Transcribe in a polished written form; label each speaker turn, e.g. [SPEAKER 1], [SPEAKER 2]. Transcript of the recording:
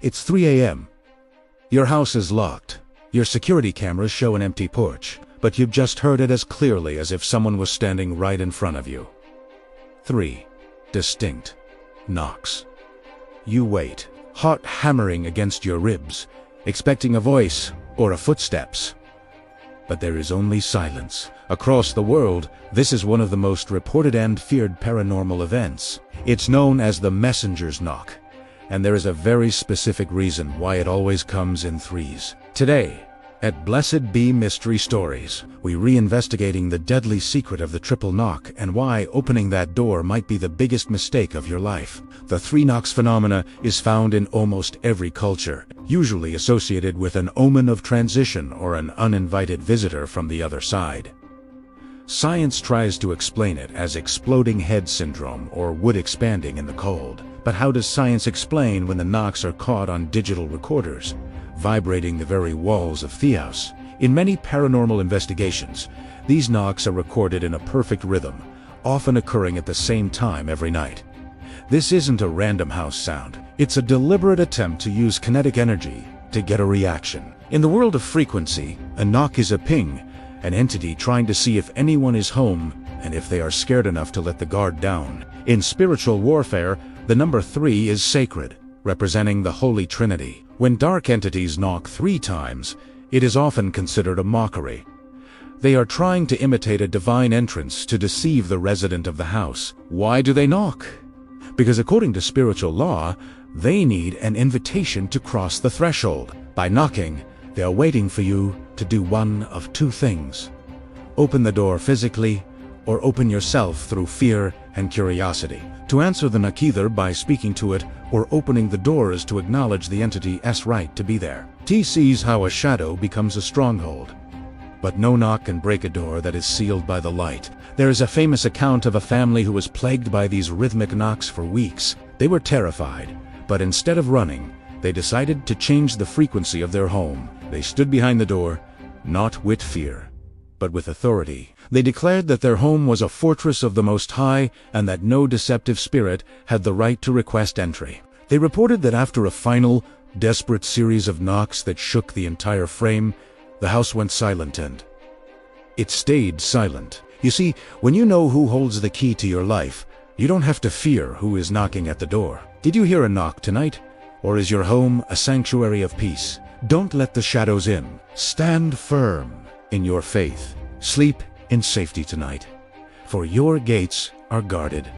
[SPEAKER 1] It's 3 a.m. Your house is locked. Your security cameras show an empty porch, but you've just heard it as clearly as if someone was standing right in front of you. 3 distinct knocks. You wait, heart hammering against your ribs, expecting a voice or a footsteps. But there is only silence. Across the world, this is one of the most reported and feared paranormal events. It's known as the messenger's knock, and there is a very specific reason why it always comes in threes. Today, at Blessed Be Mystery Stories, we reinvestigating the deadly secret of the triple knock and why opening that door might be the biggest mistake of your life. The three knocks phenomena is found in almost every culture, usually associated with an omen of transition or an uninvited visitor from the other side. Science tries to explain it as exploding head syndrome or wood expanding in the cold. But how does science explain when the knocks are caught on digital recorders, vibrating the very walls of the house? In many paranormal investigations, these knocks are recorded in a perfect rhythm, often occurring at the same time every night. This isn't a random house sound. It's a deliberate attempt to use kinetic energy to get a reaction. In the world of frequency, a knock is a ping, an entity trying to see if anyone is home and if they are scared enough to let the guard down. In spiritual warfare, the number 3 is sacred, representing the Holy Trinity. When dark entities knock 3 times, it is often considered a mockery. They are trying to imitate a divine entrance to deceive the resident of the house. Why do they knock? Because according to spiritual law, they need an invitation to cross the threshold. By knocking, they are waiting for you to do one of 2 things: open the door physically, or open yourself through fear and curiosity. To answer the knock either by speaking to it or opening the door is to acknowledge the entity's right to be there. T sees how a shadow becomes a stronghold. But no knock can break a door that is sealed by the light. There is a famous account of a family who was plagued by these rhythmic knocks for weeks. They were terrified, but instead of running, they decided to change the frequency of their home. They stood behind the door, not with fear, but with authority. They declared that their home was a fortress of the Most High and that no deceptive spirit had the right to request entry. They reported that after a final, desperate series of knocks that shook the entire frame, the house went silent and it stayed silent. You see, when you know who holds the key to your life, you don't have to fear who is knocking at the door. Did you hear a knock tonight? Or is your home a sanctuary of peace? Don't let the shadows in. Stand firm in your faith. Sleep in safety tonight, for your gates are guarded.